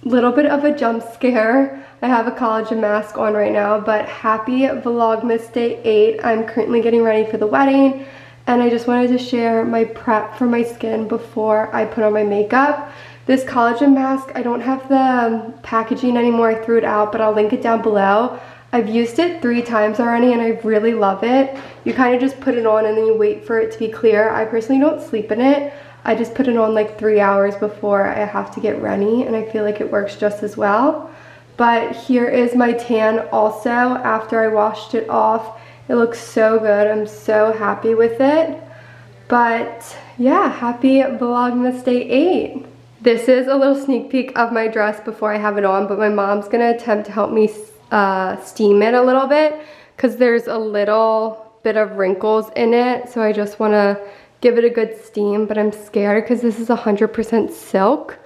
little bit of a jump scare. I have a collagen mask on right now, but happy Vlogmas Day 8. I'm currently getting ready for the wedding, and I just wanted to share my prep for my skin before I put on my makeup. This collagen mask, I don't have the packaging anymore. I threw it out, but I'll link it down below. I've used it 3 times already and I really love it. You kind of just put it on and then you wait for it to be clear. I personally don't sleep in it. I just put it on like 3 hours before I have to get ready, and I feel like it works just as well. But here is my tan also after I washed it off. It looks so good. I'm so happy with it. But yeah, happy Vlogmas Day 8. This is a little sneak peek of my dress before I have it on, but my mom's gonna attempt to help me steam it a little bit because there's a little bit of wrinkles in it, so I just want to give it a good steam, but I'm scared because this is 100% silk,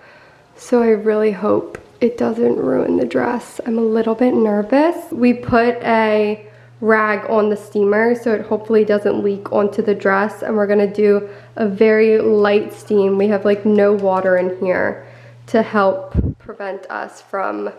so I really hope it doesn't ruin the dress. I'm a little bit nervous. We put a rag on the steamer so it hopefully doesn't leak onto the dress, and we're gonna do a very light steam. We have like no water in here to help prevent us from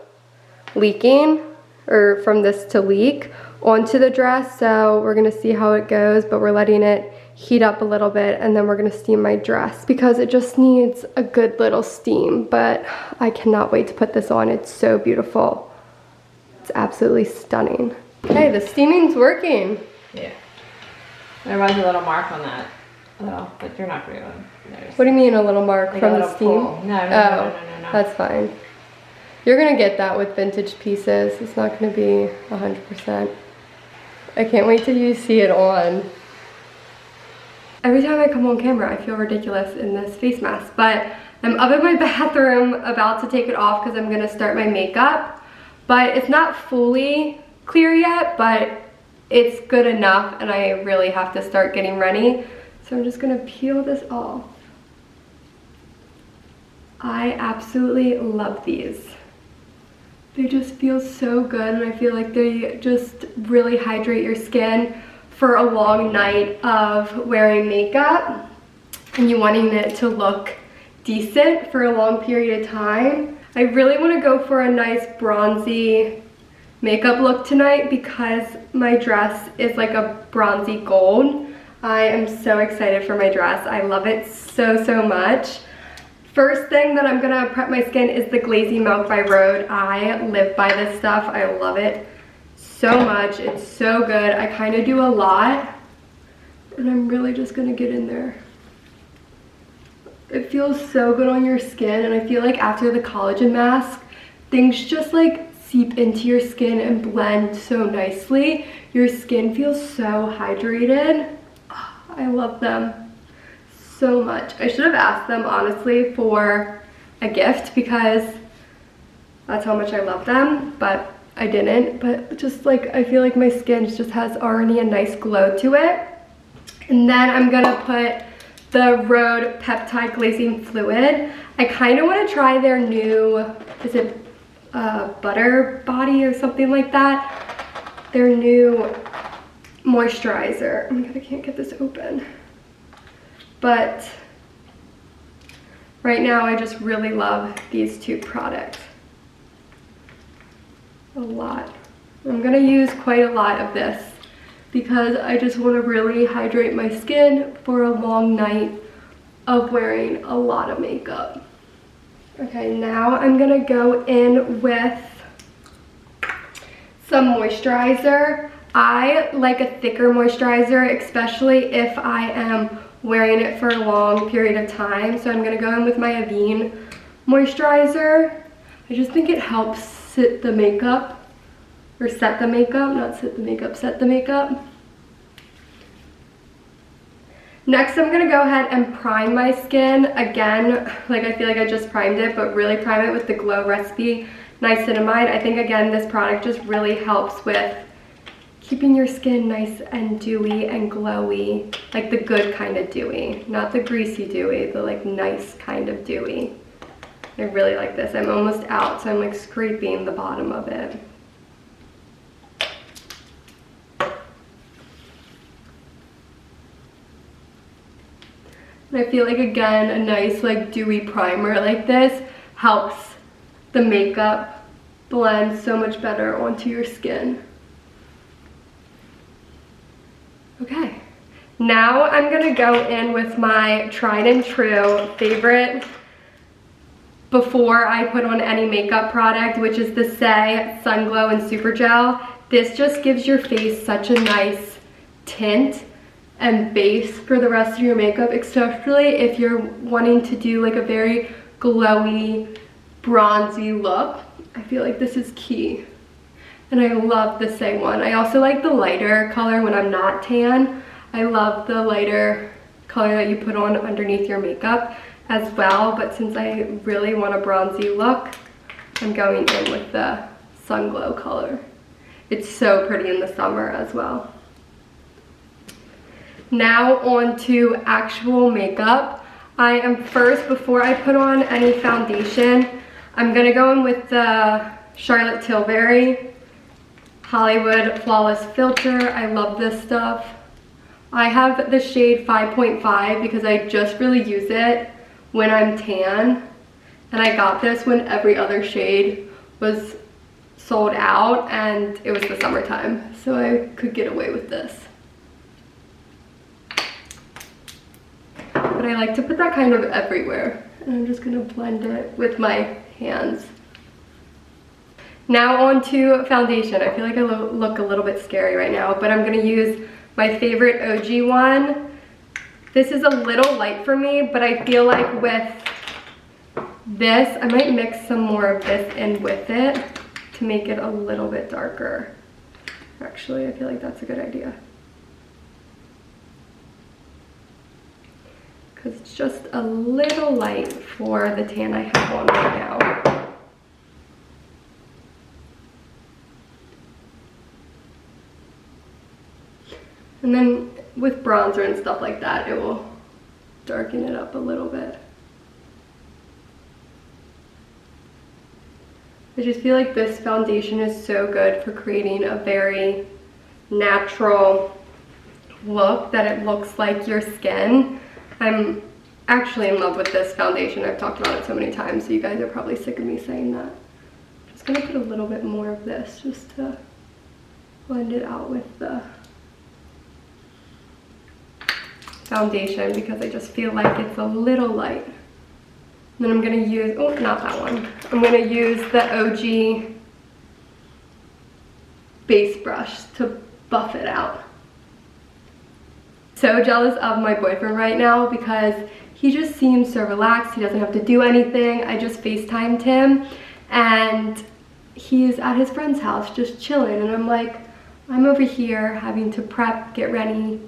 leaking, or from this to leak onto the dress. So we're gonna see how it goes, but we're letting it heat up a little bit, and then we're gonna steam my dress because it just needs a good little steam. But I cannot wait to put this on. It's so beautiful. It's absolutely stunning. Okay, the steaming's working. Yeah. There was a little mark on that. Oh, but you're not gonna notice. What do you mean a little mark like from the steam? Pull. No. That's fine. You're gonna get that with vintage pieces. It's not gonna be 100%. I can't wait till you see it on. Every time I come on camera, I feel ridiculous in this face mask, but I'm up in my bathroom about to take it off because I'm gonna start my makeup. But it's not fully clear yet, but it's good enough, and I really have to start getting ready. So I'm just gonna peel this off. I absolutely love these. They just feel so good, and I feel like they just really hydrate your skin for a long night of wearing makeup and you wanting it to look decent for a long period of time. I really want to go for a nice bronzy makeup look tonight because my dress is like a bronzy gold. I am so excited for my dress. I love it so much. First thing that I'm gonna prep my skin is the Glazing Milk by Rhode. I live by this stuff. I love it so much. It's so good. I kind of do a lot, and I'm really just gonna get in there. It feels so good on your skin, and I feel like after the collagen mask, things just like seep into your skin and blend so nicely. Your skin feels so hydrated. Oh, I love them so much. I should have asked them honestly for a gift because that's how much I love them, but I didn't. But just like, I feel like my skin just has already a nice glow to it. And then I'm gonna put the Rhode Peptide Glazing Fluid. I kind of want to try their new, is it Butter Body or something like that? Their new moisturizer. Oh my god, I can't get this open. But right now I just really love these 2 products a lot. I'm gonna use quite a lot of this because I just want to really hydrate my skin for a long night of wearing a lot of makeup. Okay, now I'm gonna go in with some moisturizer. I like a thicker moisturizer, especially if I am wearing it for a long period of time. So I'm gonna go in with my Avene moisturizer. I just think it helps set the makeup. Set the makeup. Next, I'm gonna go ahead and prime my skin. Again, like I feel like I just primed it, but really prime it with the Glow Recipe Niacinamide. I think again, this product just really helps with keeping your skin nice and dewy and glowy, like the good kind of dewy, not the greasy dewy, the like nice kind of dewy. I really like this. I'm almost out, so I'm like scraping the bottom of it. And I feel like again, a nice like dewy primer like this helps the makeup blends so much better onto your skin. Okay, now I'm gonna go in with my tried and true favorite before I put on any makeup product, which is the Say Sun Glow and Super Gel. This just gives your face such a nice tint and base for the rest of your makeup, especially if you're wanting to do like a very glowy, bronzy look. I feel like this is key. And I love the Say one. I also like the lighter color when I'm not tan. I love the lighter color that you put on underneath your makeup as well, but since I really want a bronzy look, I'm going in with the Sun Glow color. It's so pretty in the summer as well. Now on to actual makeup. I am first, before I put on any foundation, I'm gonna go in with the Charlotte Tilbury Hollywood Flawless Filter. I love this stuff. I have the shade 5.5 because I just really use it when I'm tan, and I got this when every other shade was sold out and it was the summertime, so I could get away with this. But I like to put that kind of everywhere, and I'm just gonna blend it with my hands. Now on to foundation. I feel like I look a little bit scary right now, but I'm gonna use my favorite OG one. This is a little light for me, but I feel like with this, I might mix some more of this in with it to make it a little bit darker. Actually, I feel like that's a good idea. Because it's just a little light for the tan I have on right now. And then with bronzer and stuff like that, it will darken it up a little bit. I just feel like this foundation is so good for creating a very natural look that it looks like your skin. I'm actually in love with this foundation. I've talked about it so many times, so you guys are probably sick of me saying that. I'm just gonna put a little bit more of this just to blend it out with the foundation, because I just feel like it's a little light. And then I'm gonna use, oh, not that one. I'm gonna use the OG base brush to buff it out. So jealous of my boyfriend right now because he just seems so relaxed. He doesn't have to do anything. I just FaceTimed him and he's at his friend's house just chilling, and I'm like, I'm over here having to prep, get ready,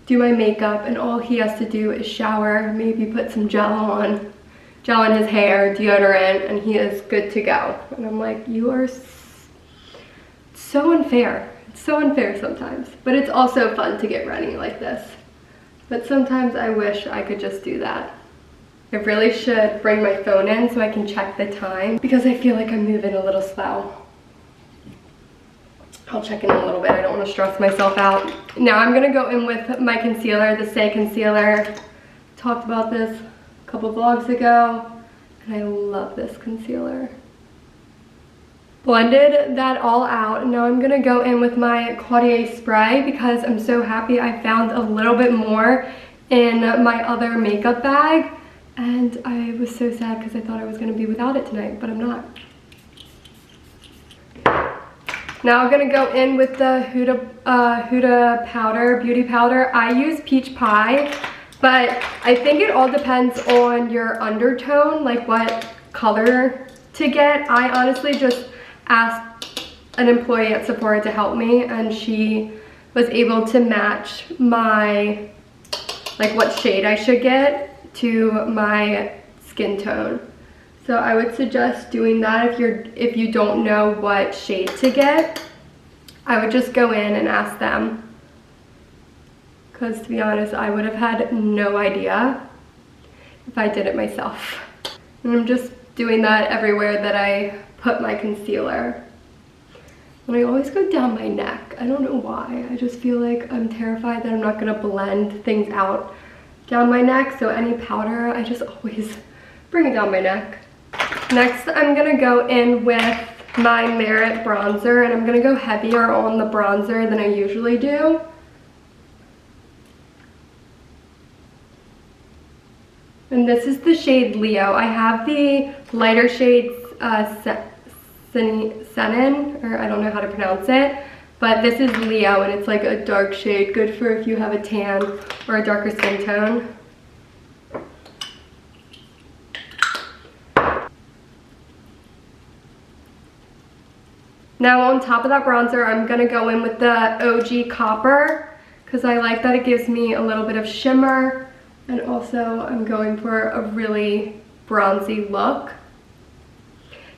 do my makeup, and all he has to do is shower, maybe put some gel in his hair, deodorant, and he is good to go. And I'm like, you are so unfair. It's so unfair sometimes, but it's also fun to get ready like this. But sometimes I wish I could just do that. I really should bring my phone in so I can check the time, because I feel like I'm moving a little slow. I'll check in a little bit. I don't want to stress myself out. Now I'm going to go in with my concealer, the Say concealer. Talked about this a couple vlogs ago, and I love this concealer. Blended that all out. Now I'm going to go in with my Claudier spray because I'm so happy I found a little bit more in my other makeup bag. And I was so sad because I thought I was going to be without it tonight, but I'm not. Now I'm gonna go in with the Huda powder, beauty powder. I use peach pie, but I think it all depends on your undertone, like what color to get. I honestly just asked an employee at Sephora to help me, and she was able to match my, like what shade I should get to my skin tone. So I would suggest doing that if you don't know what shade to get. I would just go in and ask them, because to be honest, I would have had no idea if I did it myself. And I'm just doing that everywhere that I put my concealer. And I always go down my neck. I don't know why. I just feel like I'm terrified that I'm not gonna blend things out down my neck. So any powder, I just always bring it down my neck. Next, I'm gonna go in with my Merit bronzer, and I'm gonna go heavier on the bronzer than I usually do. And this is the shade Leo. I have the lighter shades Senin, or I don't know how to pronounce it, but this is Leo, and it's like a dark shade, good for if you have a tan or a darker skin tone. Now on top of that bronzer, I'm gonna go in with the OG Copper, because I like that it gives me a little bit of shimmer, and also I'm going for a really bronzy look.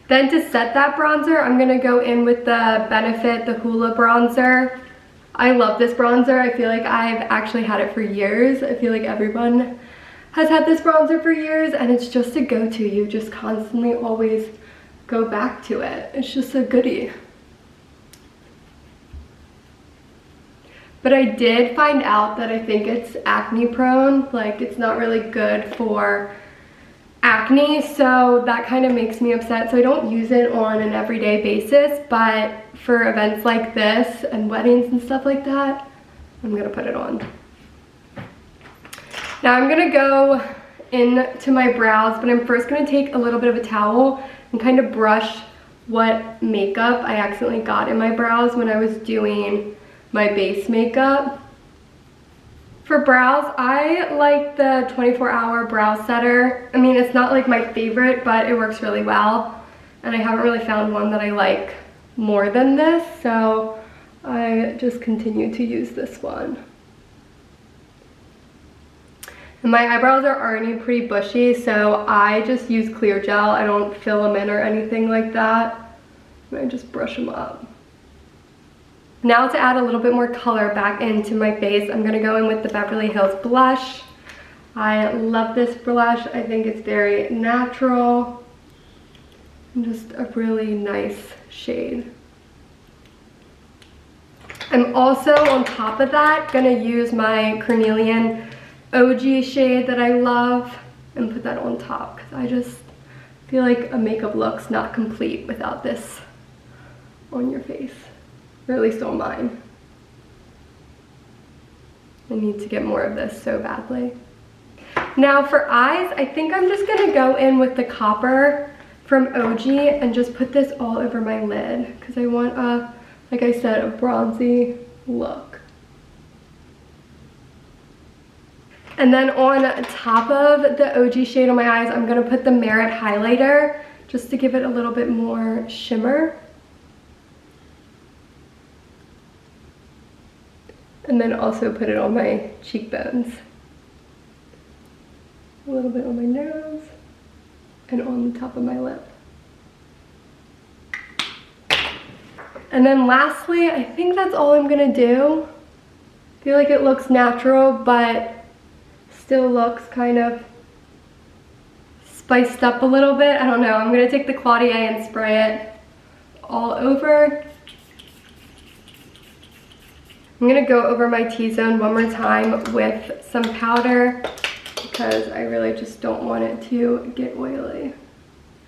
Then to set that bronzer, I'm gonna go in with the Benefit, the Hoola bronzer. I love this bronzer. I feel like I've actually had it for years. I feel like everyone has had this bronzer for years, and it's just a go-to. You just constantly always go back to it. It's just a goodie. But I did find out that I think it's acne prone, like it's not really good for acne, so that kind of makes me upset. So I don't use it on an everyday basis, but for events like this and weddings and stuff like that, I'm gonna put it on. Now I'm gonna go into my brows, but I'm first gonna take a little bit of a towel and kind of brush what makeup I accidentally got in my brows when I was doing my base makeup. For brows, I like the 24-hour brow setter. I mean, it's not like my favorite, but it works really well. And I haven't really found one that I like more than this, so I just continue to use this one. And my eyebrows are already pretty bushy, so I just use clear gel. I don't fill them in or anything like that. And I just brush them up. Now to add a little bit more color back into my face, I'm gonna go in with the Beverly Hills blush. I love this blush. I think it's very natural and just a really nice shade. I'm also, on top of that, gonna use my Carnelian OG shade that I love and put that on top, because I just feel like a makeup look's not complete without this on your face. Or at least on mine. I need to get more of this so badly. Now for eyes, I think I'm just gonna go in with the Copper from OG and just put this all over my lid, because I want a, like I said, a bronzy look. And then on top of the OG shade on my eyes, I'm gonna put the Merit highlighter just to give it a little bit more shimmer. And then also put it on my cheekbones. A little bit on my nose and on the top of my lip. And then lastly, I think that's all I'm gonna do. I feel like it looks natural, but still looks kind of spiced up a little bit. I don't know, I'm gonna take the Claudier and spray it all over. I'm gonna go over my T-zone one more time with some powder, because I really just don't want it to get oily.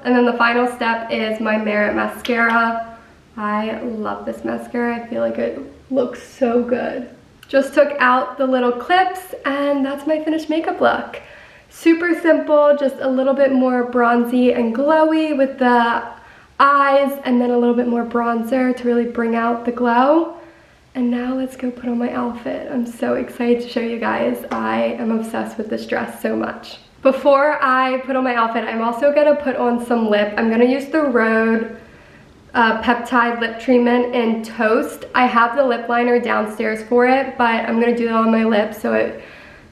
And then the final step is my Merit mascara. I love this mascara. I feel like it looks so good. Just took out the little clips, and that's my finished makeup look. Super simple, just a little bit more bronzy and glowy with the eyes, and then a little bit more bronzer to really bring out the glow. And now let's go put on my outfit. I'm so excited to show you guys. I am obsessed with this dress so much. Before I put on my outfit, I'm also gonna put on some lip. I'm gonna use the Rhode Peptide Lip Treatment in Toast. I have the lip liner downstairs for it, but I'm gonna do it on my lips so it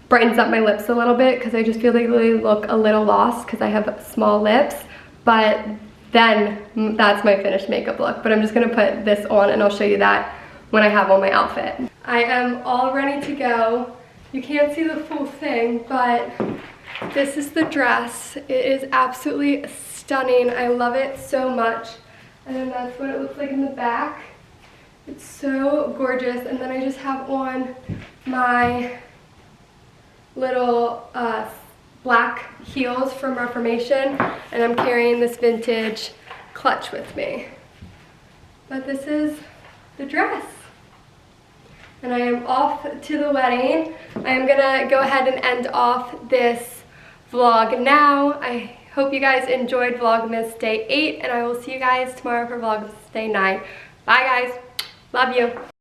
brightens up my lips a little bit, because I just feel like they look a little lost because I have small lips. But then that's my finished makeup look. But I'm just gonna put this on and I'll show you that when I have on my outfit. I am all ready to go. You can't see the full thing, but this is the dress. It is absolutely stunning. I love it so much. And then that's what it looks like in the back. It's so gorgeous. And then I just have on my little black heels from Reformation, and I'm carrying this vintage clutch with me. But this is the dress. And I am off to the wedding. I am gonna go ahead and end off this vlog now. I hope you guys enjoyed Vlogmas Day 8, and I will see you guys tomorrow for Vlogmas Day 9. Bye guys, love you.